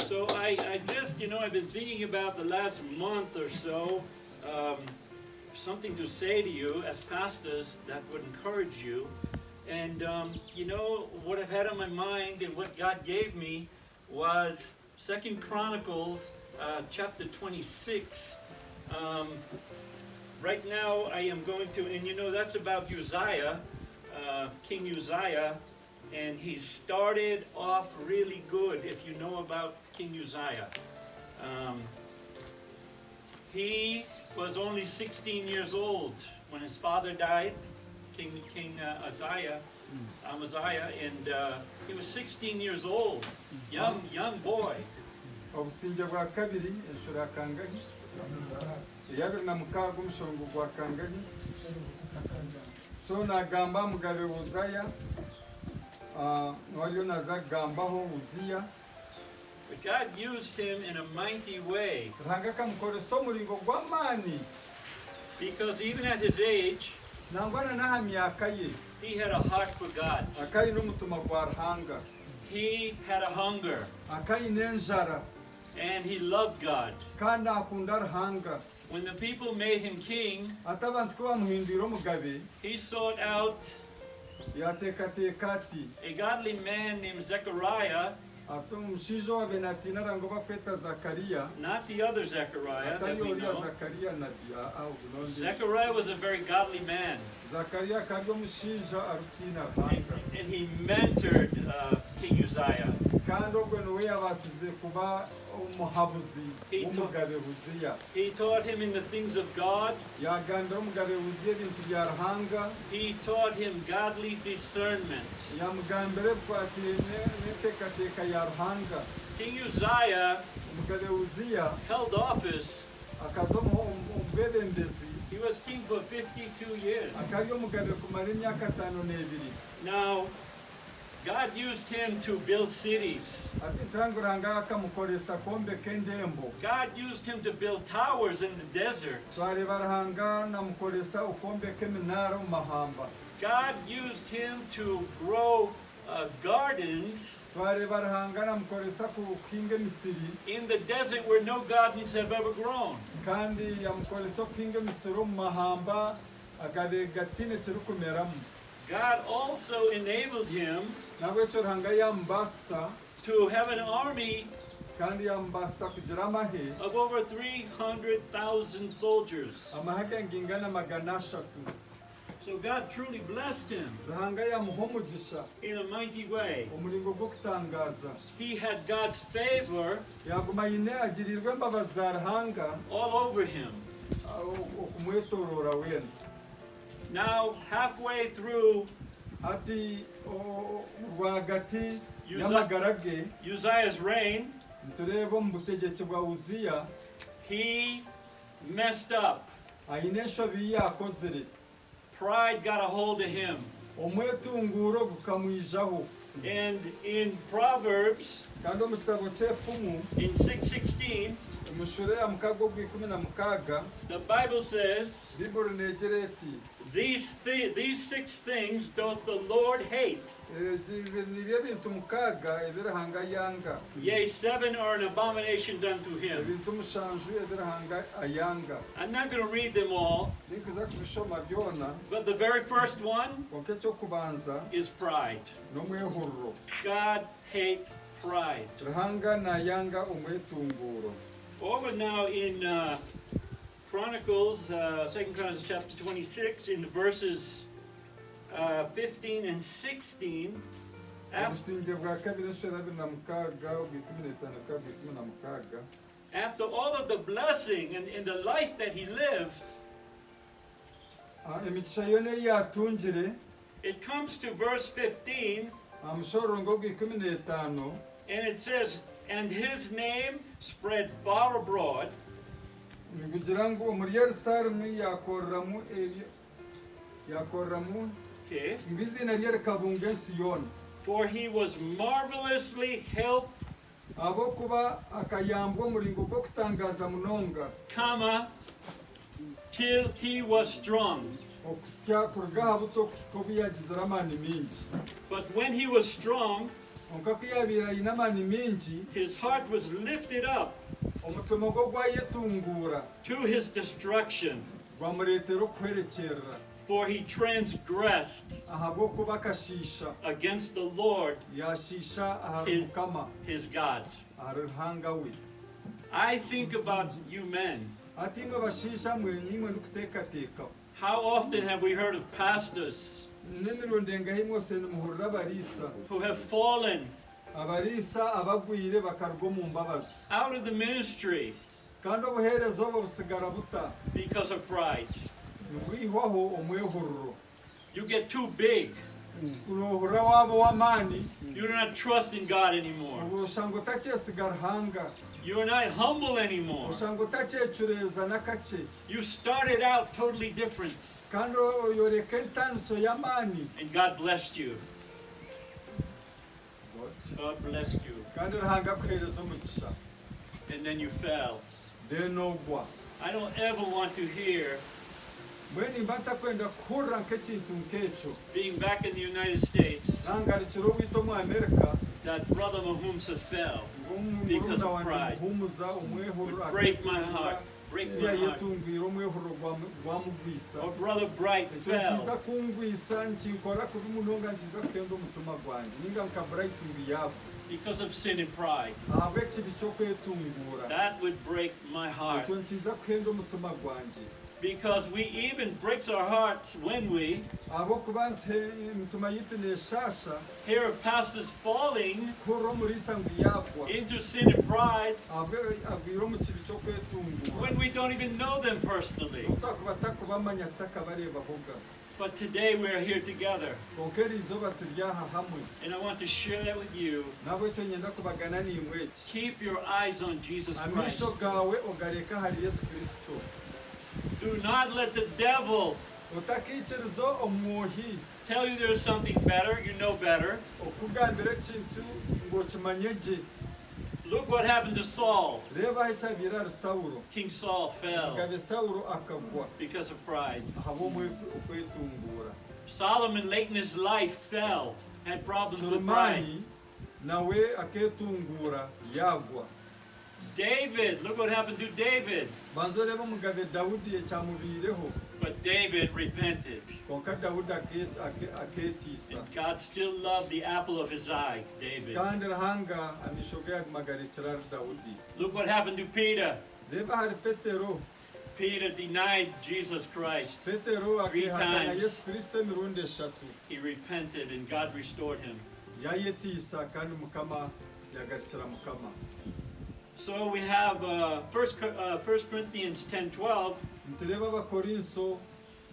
So I just, I've been thinking about the last month or so, something to say to you as pastors that would encourage you. And, what I've had on my mind and what God gave me was 2 Chronicles chapter 26. Right now I am going to, and that's about Uzziah, King Uzziah, and he started off really good, if you know about King Uzziah. He was only 16 years old when his father died, King Uzziah, Amaziah, and he was 16 years old, young boy. Obusinja bwa kabiri enshura kangahi yabiri na mukaga umushongo gwa kangahi so nagamba mugabe Uzziah waliyo nazagambaho Uzziah. But God used him in a mighty way. Because even at his age, he had a heart for God. He had a hunger. And he loved God. When the people made him king, he sought out a godly man named Zechariah. Not the other Zechariah that we know. Zechariah was a very godly man. And he mentored King Uzziah. He taught him in the things of God. He taught him godly discernment. King Uzziah held office. He was king for 52 years. Now, God used him to build cities. God used him to build towers in the desert. God used him to grow gardens in the desert where no gardens have ever grown. God also enabled him to have an army of over 300,000 soldiers. So God truly blessed him in a mighty way. He had God's favor all over him. Now, halfway through Uzziah's reign, he messed up. Pride got a hold of him. And in Proverbs, in 6:16, the Bible says, these 6 things doth the Lord hate. Yea, 7 are an abomination unto him. I'm not going to read them all, but the very first one is pride. God hates pride. Over now in Chronicles, 2 Chronicles chapter 26, in verses 15 and 16, after all of the blessing and the life that he lived, it comes to verse 15, and it says, and his name spread far abroad. Okay. For he was marvelously helped, comma, till he was strong. But when he was strong, onkakuyabira inamani mingi his heart was lifted up omutima gwo gwayetungura to his destruction, gwamureetera okuhwerekyerera for he transgressed ahabw'okuba akashiisha against the Lord, yashiisha ahari mukama his God. ahari ruhanga we. I think about you men. ati imwe bashiisha mwe nimwe ndikuteekateeka How often have we heard of pastors n'emirundi engahi mwose nimuhurira abariisa who have fallen abariisa abagwire bakaruga omu mbabazi out of the ministry kandi obuheereza obwo busigara buta because of pride? nibwihwaho omwehuriro You get too big. kunohurira waabo w'amaani You do not trust in God anymore. oshanga otakyesiga ruhanga You are not humble anymore. oshanga otakyecureeza n'akakye You started out totally different, kandi oyoreka entandikiro y'amaani and God blessed you. God blessed you. kandi ruhanga akuheereza omugisha And then you fell. then ogwa. I don't ever want to hear mbwenu nimba ntakwenda kuhurira nk'ekintu nk'ekyo being back in the United States nangarikira obwite omu amerika that Brother Mahumsa fell. ng'omurumuna wanje muhumuza omwehuriro Would break my heart. Break my heart. yayetungwire omwehuriro gwamugwisa Or Brother Bright ekyo nkiza fell. kungwisa nkinkora kubi munonga nkiza kuhenda omutima gwange ninga nka brighting yabo Because of sin and pride. ahabw'ekibi ky'okwetungura That would break my heart. ekyo nkiza kuhenda omutima gwange Because we even breaks our hearts when we ahabw'okuba emitima yitu neeshaasha hear of pastors falling kuhurira omuriisa ngu yagwa into sin and pride agwire omu kibi ky'okwetungura when we don't even know them personally. twakuba takubamanya takabareebahoga But today we are here together, konka erizooba turi aha hamwe and I want to share that with you. nahabw'ekyo nyenda kubagana nimwe eki Keep your eyes on Jesus Christ. amaisho gawe ogareka hari yesu kristo Do not let the devil otakiikiriza omwohi tell you there's something better, you know better. okugambira ekintu ng'okimanye gye Look what happened to Saul. reeba aho ekyabiire hari sawuro King Saul fell ngabe sawuro akagwa because of pride. ahabw'okwetungura Solomon late in his life fell, had problems with pride. sulemaani nawe aketungura yagwa David, look what happened to David. banza oreeba omugabe dawudi ekyamubiireho But David repented. konka dawudi akeetiisa And God still loved the apple of his eye, David. kandi ruhanga amaisho ge yagumagarikira hari dawudi Look what happened to Peter. reeba hari petero Peter denied Jesus Christ. petero akehakana times. yesu kristo emirundi eshatu He repented and God restored him. yayetiisa kandi mukama yagarikira mukama. So we have 1 Corinthians 10:12. ntureba abakorinso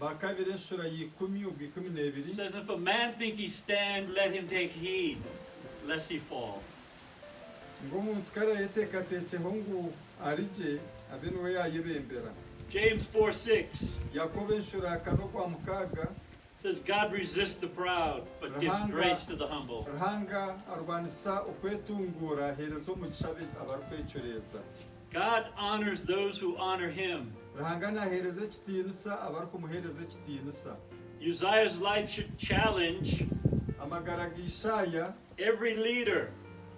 ba kabiri enshura y'ikumi ogw'ikumi n'ebiri It says, if a man think he stand, let him take heed, lest he fall. ng'omuntu kare yeteekateekeho ngu arigye abe niwe yayebembera. James 4:6 yakobo enshura ya kane ogwa mukaaga says, God resists the proud, but gives grace to the humble. ruhanga arwanisa okwetungura aheereza omugisha abarikwecureeza. God honors those who honor him. ruhanga naheereza ekitiinisa abarikumuheereza ekitiinisa. Uzziah's life should challenge amagara ga Ishaaya every leader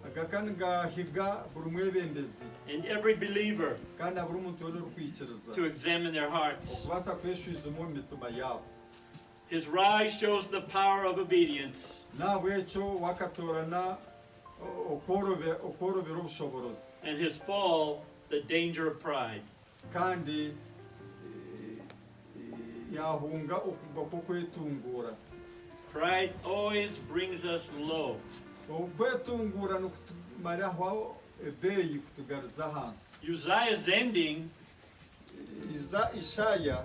aga nigahiga buri mwebembezi and every believer kandi buri muntu weena orikwikiriza to examine their hearts. okubaasa kweshwizamu omu mitima yaabo. His rise shows the power of obedience. nahabwekyo wakatorana okworobera obushoborozi And his fall, the danger of pride. kandi yahunga okugwa kw'okwetungura. Pride always brings us low. okwetungura nikutumaraho ebeeyi kutugariza ahansi. Uzziah's ending, Ishaaya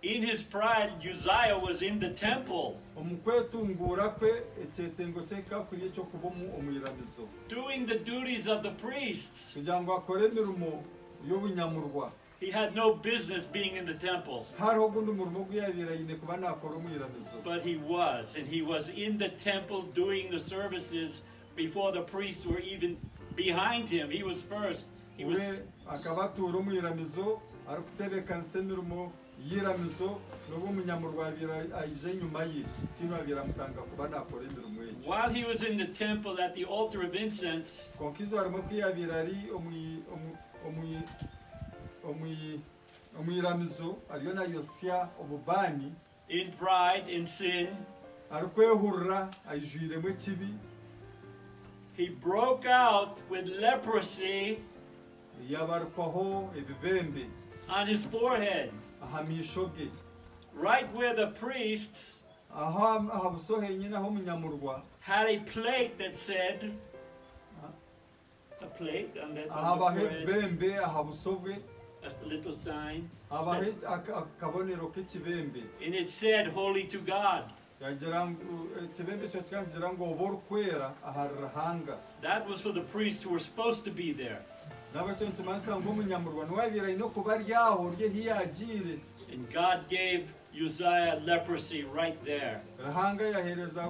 in his pride, Uzziah was in the temple, omu kwetungura kwe ekyetengo kye kakuriye ky'okuba omwiramizo doing the duties of the priests. kugira ngu akore emirimo y'obunyamurwa. He had no business being in the temple, hariho ogundi murimo ogu yabiire aine kuba nakora omwiramizo. but he was. And he was in the temple doing the services before the priests were even behind him. He was first. He we was akaba atuura omwiramizo arikutebeekanisa emirimo yiramizo n'ubu umunyamurwa aje nyuma ye tino biramutanga kuba nakora imirimo ye. While he was in the temple at the altar of incense, konkizo arimo kwiyabira ari omuyiramizo ariyo na yosya obubani in pride, in sin, arikwehurra ayijwiremo ekibi. he broke out with leprosy yabarukwaho ebibembe on his forehead, aha misho ge, right where the priests aha busohe nyine aho umunyamurwa had a plate that said, a plate on the ahabahe forehead, bembe aha busobwe a little sign, habahe akabonero k'ekibembe and it said, "Holy to God." yagira ngo ekibembe cyo kyangira ngo oborukwera aha ruhanga. That was for the priests who were supposed to be there. N'abacyo ntimansa ngo umunyamurwa niwabira ino kuba ryaho rye hiyagire. And God gave Uzziah leprosy right there. Ruhanga yahereza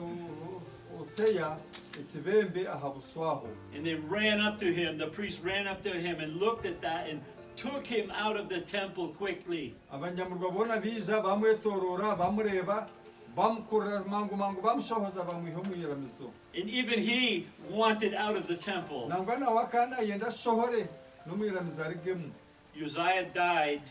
Oseya ekibembe aha buswaho. And they ran up to him, the priest ran up to him and looked at that and took him out of the temple quickly. Abanyamurwa bona bija bamwetorora bamureba bamukura mangu bamushohoza bamwiha omuyiramizo. And even he wanted out of the temple. Nangwa na wakana yenda shohore n'omuyiramizo arigemu. Uzziah died.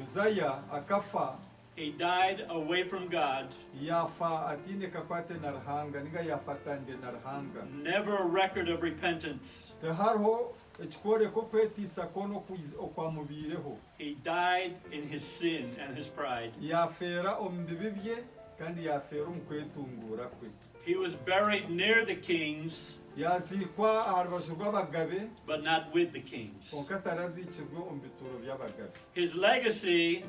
Uzziah akafa. He died away from God. Yafa atine kakwate na ruhanga ninga yafatande na ruhanga. Never a record of repentance. Tehariho ekikore ko kwetisa kono okwamubireho. He died in his sin and his pride. Yafera omubibi bye kandi yafera omukwetungura kwe. He was buried near the kings, yazikwa aha rubaju rw'abagabe but not with the kings. konka atarazikirwe omu bituro by'abagabe. His legacy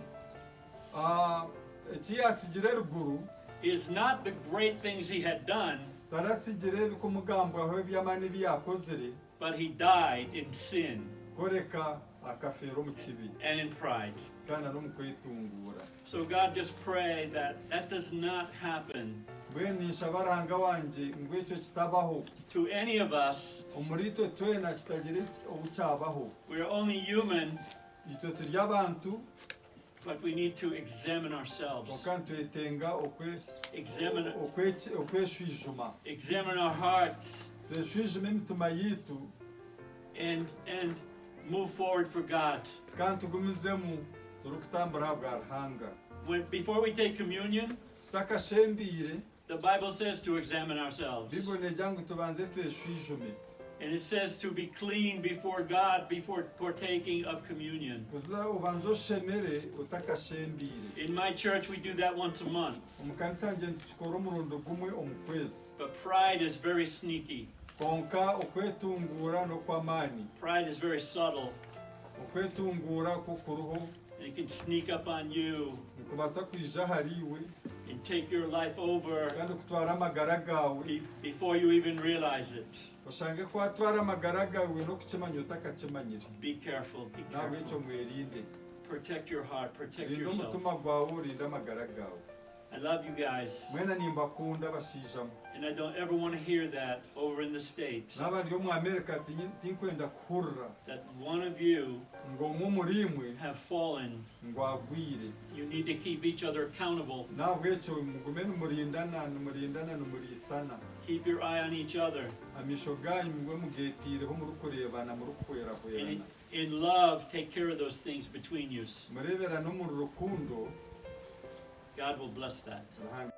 ekiyasigire ruguru is not the great things he had done, tarasigire ebikumugambwaho eby'amaani byakozire, but he died in sin koreka akafeera omu kibi and in pride. kandi n'omu kwetungura. So God, just pray that that does not happen Bwenisha baranga wanje ngu ekyo kitabaho to any of us. omuri itwe twena kitagire obukyabaho. We are only human, Itwe turi abantu but we need to examine ourselves, konka ntwetenga okweshwijuma. examine our hearts, Tweshwijuma emitima yitu and move forward for God. kandi tugumizemu turikutambura aha bwa ruhanga. Before we take communion, tutakashembiire the Bible says to examine ourselves. bibonera ngu tubanze tweshwijume. And it says to be clean before God before partaking of communion. kuza ubanze oshemere utakashembiire. In my church, we do that once a month. Omu kanisa yangye nitukikora omurundi gumwe omu kwezi. But pride is very sneaky. Konka okwetungura n'okw'amaani. Pride is very subtle. Okwetungura kukuruho And it can sneak up on you nikubaasa kwija ahari iwe and take your life over kandi kutwara amagara gawe. before you even realize it. Oshange kwatwara amagara gawe n'okukimanya otakakimanyire. Be careful. Be Nawe careful. ekyo mwerinde. Protect your heart. Protect Rinda yourself. omutima gwawe orinde amagara gawe. I love you guys. Mwena nimbakunda bashijamu. And I don't ever want to hear that over in the States. N'abandi omu America tinkwenda kuhurra That one of you ng'omwe omuri imwe have fallen. ngwagwire. You need to keep each other accountable. Nahabw'ekyo mugume nimuriisana. Keep your eye on each other. Amisho ganyu mugwe mugeetiireho murikureebana murikuhweerahweerana. And in love, take care of those things between you. Mureeberane omu rukundo. God will bless that. Ruhanga